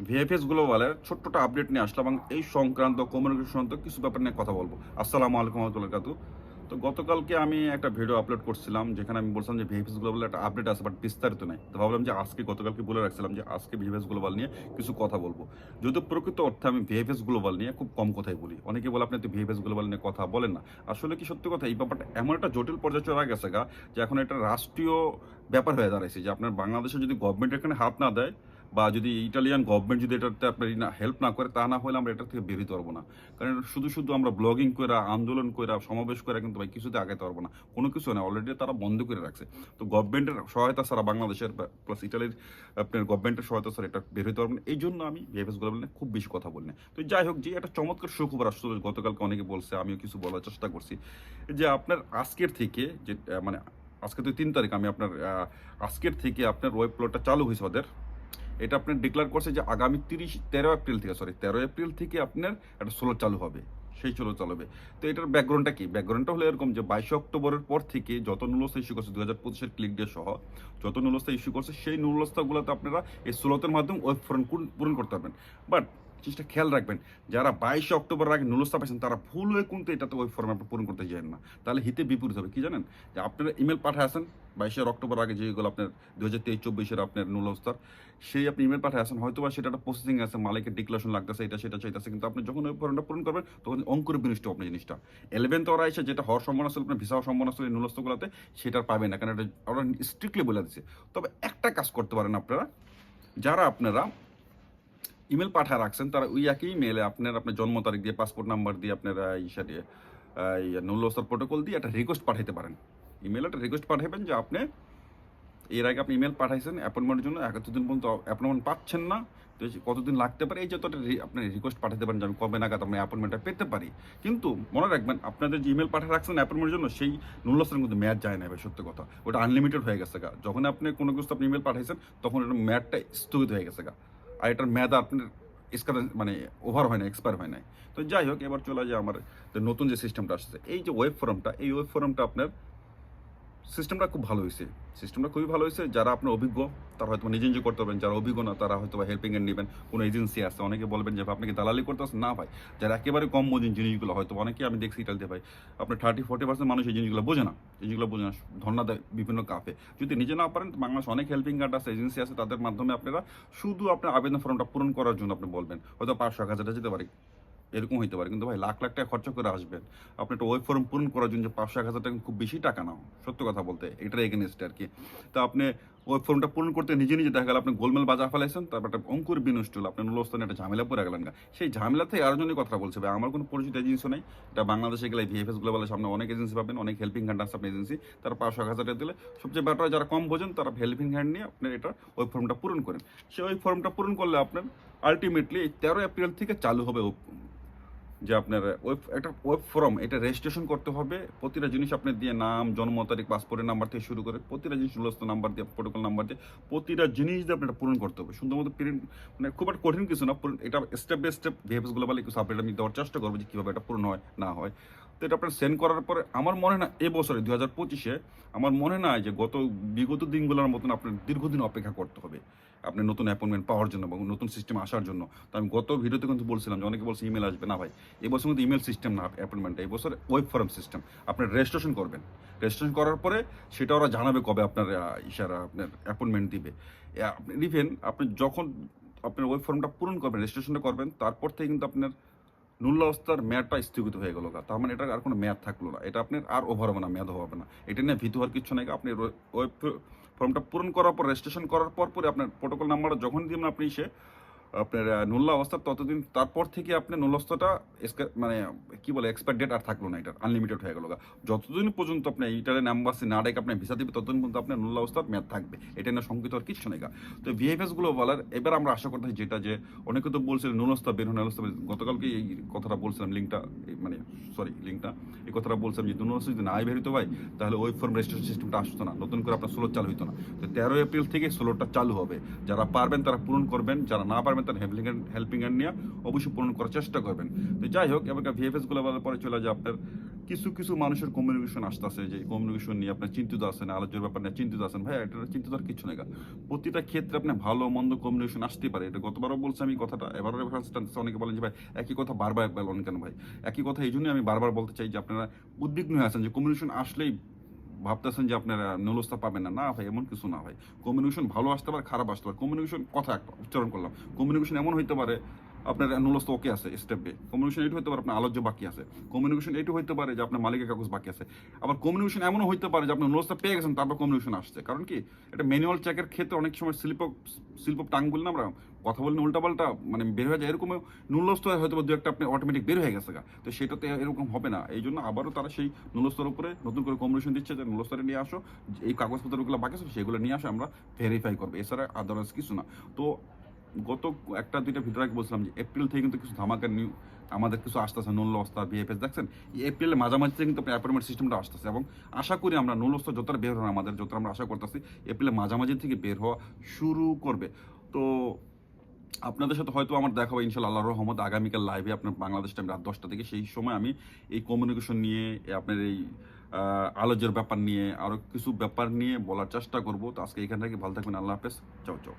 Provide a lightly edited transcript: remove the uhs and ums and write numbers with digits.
VFS গ্লোবালের ছোট্টটা update নিয়ে আসলাম এবং এই সংক্রান্ত কমিউনিকেশন সংক্রান্ত কিছু ব্যাপার নিয়ে কথা বলবো। আসসালামু আলাইকুম রহমতুল্লাহ কাতু। তো গতকালকে আমি একটা ভিডিও আপলোড করছিলাম যেখানে আমি বলছিলাম যে ভিএফএস গ্লোবালের একটা আপডেট আছে বাট বিস্তারিত নাই। তো ভাবলাম যে আজকে গতকালকে বলে রাখছিলাম যে আজকে ভিএফএস গ্লোবাল নিয়ে কিছু কথা বলবো। যেহেতু প্রকৃত অর্থে আমি ভিএফএস গ্লোবাল নিয়ে খুব কম কথাই বলি। অনেকে বলে আপনি তো ভিএফএস গ্লোবাল নিয়ে কথা বলেন না। আসলে কি সত্যি কথা, এই ব্যাপারটা এমন একটা জটিল পর্যায়ে চলে গেছে গা যে এখন এটা রাষ্ট্রীয় ব্যাপার হয়ে দাঁড়াইছে যে আপনার বাংলাদেশে যদি গভর্নমেন্ট এখানে হাত না দেয় বা যদি ইটালিয়ান গভর্নমেন্ট যদি এটাতে আপনার হেল্প না করে, তা না হলে আমরা এটা থেকে বেরোতে পারবো না। কারণ শুধু শুধু আমরা ব্লগিং করে, আন্দোলন করে, সমাবেশ করে কিন্তু ভাই কিছুতে আগাইতে পারবো না। কোনো কিছু না, অলরেডি তারা বন্ধ করে রাখছে। তো গভর্নমেন্টের সহায়তা ছাড়া বাংলাদেশের প্লাস ইটালির আপনার গভর্নমেন্টের সহায়তা ছাড়া এটা বেরোতে পারবো না। এই জন্য আমি ভিএফএস গ্লোবাল নিয়ে খুব বেশি কথা বলি না। তো যাই হোক, যে একটা চমৎকার সুখবর আসলে গতকালকে অনেকে বলছে, আমিও কিছু বলার চেষ্টা করছি যে আপনার আজকের থেকে যে মানে আজকে তো 3 তারিখ, আমি আপনার আজকের থেকে আপনার ওয়েব প্লটটা চালু হয়েছে ওদের। এটা আপনার ডিক্লেয়ার করছে যে আগামী 13 এপ্রিল থেকে আপনার একটা সোলো চালু হবে, সেই সোলো চালু হবে। তো এটার ব্যাকগ্রাউন্ডটা কি? ব্যাকগ্রাউন্ডটা হলো এরকম যে 22 অক্টোবরের পর থেকে যত নুলস্থা ইস্যু করছে 2025-এর ক্লিক ডে সহ যত নুলস্থা ইস্যু করছে, সেই নুলস্থাগুলোতে আপনারা এই সোলোতের মাধ্যমে ওয়েব ফর্ম পূরণ করতে পারবেন। বাট জিনিসটা খেয়াল রাখবেন, যারা 22 অক্টোবর আগে নুলস্থা পাইছেন তারা ভুল হয়ে কিন্তু এটাতে ওয়েব ফর্ম আপনি পূরণ করতে যাবেন না। তাহলে হিতে বিপরীত হবে। কি জানেন? যে আপনারা ইমেল পাঠায় আসেন 22 অক্টোবর আগে, যেগুলো আপনার 2023-24-এর আপনার নুলস্থার, সেই আপনি ইমেল পাঠায় আসেন, হয়তো বা সেটা একটা প্রসেসিং আছে, মালিকের ডিক্লারেশন লাগতেছে, এটা সেটা চাইতেছে, কিন্তু আপনি যখন ওই ফর্মটা পূরণ করবেন তখন অঙ্কুরে বিনষ্ট আপনি জিনিসটা 11th ওরা এসে যেটা হওয়ার সম্ভাবনা ছিল, আপনার ভিসা হওয়ার সম্ভাবনা ছিল এই নুলস্থগুলোতে, সেটা আর পাবেন না। কারণ এটা ওরা স্ট্রিক্টলি বলে দিচ্ছে। তবে একটা কাজ করতে পারেন আপনারা, যারা আপনারা ইমেল পাঠা রাখছেন তারা ওই একই মেলে আপনার জন্ম তারিখ দিয়ে, পাসপোর্ট নাম্বার দিয়ে, আপনারা ইসা দিয়ে নুলস্তর প্রোটোকল দিয়ে একটা রিকোয়েস্ট পাঠাইতে পারেন। ইমেলে একটা রিকোয়েস্ট পাঠাবেন যে আপনি এর আগে আপনি ইমেল পাঠাইছেন অ্যাপয়েন্টমেন্টের জন্য, এতদিন পর্যন্ত অ্যাপয়েন্টমেন্ট পাচ্ছেন না, তো কতদিন লাগতে পারে, এই যত আপনি রিকোয়েস্ট পাঠাতে পারেন যে আমি কবে নাগাদ আপনি অ্যাপয়েন্টমেন্টটা পেতে পারি। কিন্তু মনে রাখবেন, আপনাদের যে ইমেল পাঠা রাখছেন অ্যাপয়েন্টমেন্টের জন্য, সেই নুলস্তরের কিন্তু মেয়াদ যায় না ভাই, সত্যি কথা। ওটা আনলিমিটেড হয়ে গেছে গা। যখন আপনি কোনো কিছু আপনি ইমেল পাঠাইছেন তখন ওটা মেয়াদটা স্থগিত হয়ে গেছে গা। আর এটার মেয়াদ আপনার মানে ওভার হয় না, এক্সপায়ার হয় নাই। তো যাই হোক, এবার চলে যায় আমার নতুন যে সিস্টেমটা আসছে, এই যে ওয়েব ফর্মটা, এই ওয়েব ফর্মটা আপনার সিস্টেমটা খুব ভালো হয়েছে। সিস্টেমটা খুবই ভালো হয়েছে। যারা আপনার অভিজ্ঞ তারা হয়তো নিজে নিজে করতে পারবেন, যারা অভিজ্ঞ না তারা হয়তো হেল্পিং এন্ড নেবেন, কোনো এজেন্সি আছে। অনেকে বলবেন যে আপনি কি দালালি করতে আসেন? না ভাই, যারা একেবারে কম বোঝেন জিনিসগুলো, হয়তো অনেকে আমি দেখছি ইটালিতে ভাই আপনার 30-40% মানুষ এই জিনিসগুলো বোঝে না, জিনিসগুলো বোঝে না, ধর্ণা দেয় বিভিন্ন কাপে। যদি নিজে না পারেন, বাংলাদেশ অনেক হেল্পিং কার্ড আছে, এজেন্সি আছে, তাদের মাধ্যমে আপনারা শুধু আপনার আবেদন ফর্মটা পূরণ করার জন্য আপনি বলবেন, হয়তো 500-1000 যেতে পারে, এরকম হইতে পারে। কিন্তু ভাই লাখ লাখ টাকা খরচা করে আসবেন আপনি একটা ওয়েব ফর্ম পূরণ করার জন্য, যে 500-1000 টাকা খুব বেশি টাকা না, সত্য কথা বলতে এটার এগেনস্টে আর কি। তো আপনি ওয়েব ফর্মটা পূরণ করতে নিজে নিজে দেখা গেল আপনি গোলমেল বাজা ফেলাইছেন, তারপর একটা অঙ্কুর বিনষ্ট হলো, আপনি নুলস্থানে একটা ঝামেলা পড়ে গেলেন গা। সেই ঝামেলা থেকে আরও জন্য কথা বলছে ভাই, আমার কোনো পরিচিত এজেন্সি নেই। এটা বাংলাদেশে গেলে ভিএফএস গ্লোবালের সামনে অনেক এজেন্সি পাবেন, অনেক হেল্পিং হ্যান্ড আছে আপনার এজেন্সি, তারা 500-1000 টাকা দিলে সবচেয়ে বেটার। যারা কম বোঝেন তারা হেল্পিং হ্যান্ড নিয়ে আপনার এটা ওয়েব ফর্মটা পূরণ করেন। সেই ওয়েব ফর্মটা পূরণ করলে আপনার আলটিমেটলি 13 এপ্রিল থেকে চালু হবে যে আপনার একটা ওয়েব ফর্ম, এটা রেজিস্ট্রেশন করতে হবে। প্রতিটা জিনিস আপনি দিয়ে, নাম, জন্ম তারিখ, পাসপোর্টের নাম্বার থেকে শুরু করে প্রতিটা জিনিস, নুলস্থ নাম্বার দিয়ে, প্রোটোকল নাম্বার দিয়ে, প্রতিটা জিনিস দিয়ে আপনার পূরণ করতে হবে। সুন্দর মতো প্রিন্ট, মানে খুব একটা কঠিন কিছু না। এটা step by step VFS global কিছু আপডেট আমি দেওয়ার চেষ্টা করবো যে কীভাবে এটা পূরণ হয় না হয়। তো এটা আপনার সেন্ড করার পরে আমার মনে হয় না এবছরে 2025-এ, আমার মনে না যে বিগত দিনগুলোর মতন আপনার দীর্ঘদিন অপেক্ষা করতে হবে আপনি নতুন অ্যাপয়েন্টমেন্ট পাওয়ার জন্য এবং নতুন সিস্টেম আসার জন্য। তো আমি গত ভিডিওতে কিন্তু বলছিলাম যে অনেকে বলছে ইমেল আসবে না ভাই, এবছর কিন্তু ইমেল সিস্টেম না অ্যাপয়েন্টমেন্টটা, এবছর ওয়েব ফর্ম সিস্টেম। আপনার রেজিস্ট্রেশন করবেন, রেজিস্ট্রেশন করার পরে সেটা ওরা জানাবে কবে আপনার ইশারা আপনার অ্যাপয়েন্টমেন্ট দিবে। ইভেন আপনি যখন আপনার ওয়েব ফর্মটা পূরণ করবেন, রেজিস্ট্রেশনটা করবেন, তারপর থেকে কিন্তু আপনার নুল্লাস্তার মেয়াদটা স্থগিত হয়ে গেল। তার মানে এটার আর কোনো মেয়াদ থাকলো না, এটা আপনার আর ওভার হবে না, মেয়াদ হবে না। এটা নিয়ে ভীতু হওয়ার কিছু নেই। আপনি ওয়েব ফর্মটা পূরণ করার পর, রেজিস্ট্রেশন করার পরে আপনার প্রোটোকল নাম্বারটা যখন দিবেন আপনি আপনার নুল্লা অবস্থা, ততদিন তারপর থেকে আপনি নুল্লাস্তাটা মানে কি বলে এক্সপায়ার ডেট আর থাকলো না, এটা আনলিমিটেড হয়ে গেল। যতদিন পর্যন্ত আপনি ইটালিয়ান অ্যাম্বাসি না ডেকে আপনি ভিসা দিবে, ততদিন পর্যন্ত আপনার নুল্লা অবস্থার মেয়াদ থাকবে। এটা নিয়ে শঙ্কিত আর কিছু নেই। তো ভিএফএস গুলো বলার এবার আমরা আশা করতে যেটা, যে অনেকে তো বলছিলেন নুলস্তা বের হন, গতকালকে এই কথাটা বলছিলাম, লিঙ্কটা মানে লিঙ্কটা এই কথাটা বলছিলাম যে নুলস্তা যদি নাই বের হইতো ভাই, তাহলে ওয়েব ফর্ম রেজিস্ট্রেশন সিস্টেমটা আসতো না, নতুন করে আপনার সোলো চালু হইতো না। তো 13 এপ্রিল থেকে সোলোটা চালু হবে। যারা পারবেন তারা পূরণ করবেন, যারা না পারবেন তারা হেল্পিং হ্যান্ড নিয়ে অবশ্যই পূরণ করার চেষ্টা করবেন। তো যাই হোক, এবার ভিএফএস গুলো পরে চলে যায় আপনার কিছু কিছু মানুষের কমিউনিকেশন আসতেছে, যে কমিউনিকেশন নিয়ে আপনার চিন্তিত আছেন, আলোচনার ব্যাপার নিয়ে চিন্তিত আছেন। ভাই এটা চিন্তিত আর কিছু নেই। প্রতিটা ক্ষেত্রে আপনি ভালো মন্দ কমিউনিকেশন আসতেই পারে। এটা গতবারও বলছি আমি কথাটা, এবারও রেফারেন্স টানতেছি। অনেকে বলেন যে ভাই একই কথা বারবার বলেন কেন ভাই? একই কথা এই জন্যই আমি বারবার বলতে চাই যে আপনারা উদ্বিগ্ন হয়ে আছেন যে কমিউনিকেশন আসলেই ভাবতেছেন যে আপনারা নুলস্থা পাবেন না। না ভাই, এমন কিছু না ভাই। কমিউনিকেশন ভালো আসতে পারে, খারাপ আসতে পারে। কমিউনিকেশন কথা একটা উচ্চারণ করলাম। কমিউনিকেশন এমন হইতে পারে আপনার নুলস্থা ওকে আছে স্টেপ বে। কমিউনিকেশন এইটা হইতে পারে আপনার আলোচ্য বাকি আছে। কমিউনিকেশন এইটা হইতে পারে যে আপনার মালিকের কাগজ বাকি আছে। আবার কমিউনিকেশন এমনও হইতে পারে যে আপনি নুলস্থা পেয়ে গেছেন, তারপর কমিউনিকেশন আসছে। কারণ কি, এটা ম্যানুয়াল চেকের ক্ষেত্রে অনেক সময় স্লিপ অফ টাং বলি না আমরা, কথা বললে উল্টাপাল্টা মানে বের হয়ে যায়। এরকম নুলস্থ হয়তো দু একটা আপনি অটোমেটিক বের হয়ে গেছে গা। তো সেটাতে এরকম হবে না। এই জন্য আবারও তারা সেই নুলস্তর উপরে নতুন করে কমিউনিকেশন দিচ্ছে যে নুলস্তরে নিয়ে আসো, এই কাগজপত্রগুলো বাকি আছে সেগুলো নিয়ে আসো, আমরা ভেরিফাই করবো। এছাড়া আদারওয়াইজ কিছু না। তো গত একটা দুইটা ভিডিও আগে বলছিলাম যে এপ্রিল থেকে কিন্তু কিছু ধামাকা নিউ আমাদের কিছু আসতেছে। নুল অবস্থা বিএফএস দেখছেন, এই এপ্রিলের মাঝামাঝি থেকে কিন্তু অ্যাপয়েন্টমেন্ট সিস্টেমটা আসতেছে, এবং আশা করি আমরা নুল অবস্থা যতটা বের হয় আমাদের, যতটা আমরা আশা করতেছি এপ্রিলের মাঝামাঝি থেকে বের হওয়া শুরু করবে। তো আপনাদের সাথে হয়তো আমার দেখা হবে ইনশাল্লাহ, আল্লাহর রহমত, আগামীকাল লাইভে আপনার বাংলাদেশ টাইম রাত 10টা থেকে। সেই সময় আমি এই কমিউনিকেশন নিয়ে, আপনার এই আলোচনার ব্যাপার নিয়ে, আরও কিছু ব্যাপার নিয়ে বলার চেষ্টা করবো। তো আজকে এখান থেকে ভালো থাকবেন। আল্লাহ হাফেজ। চাও চাও।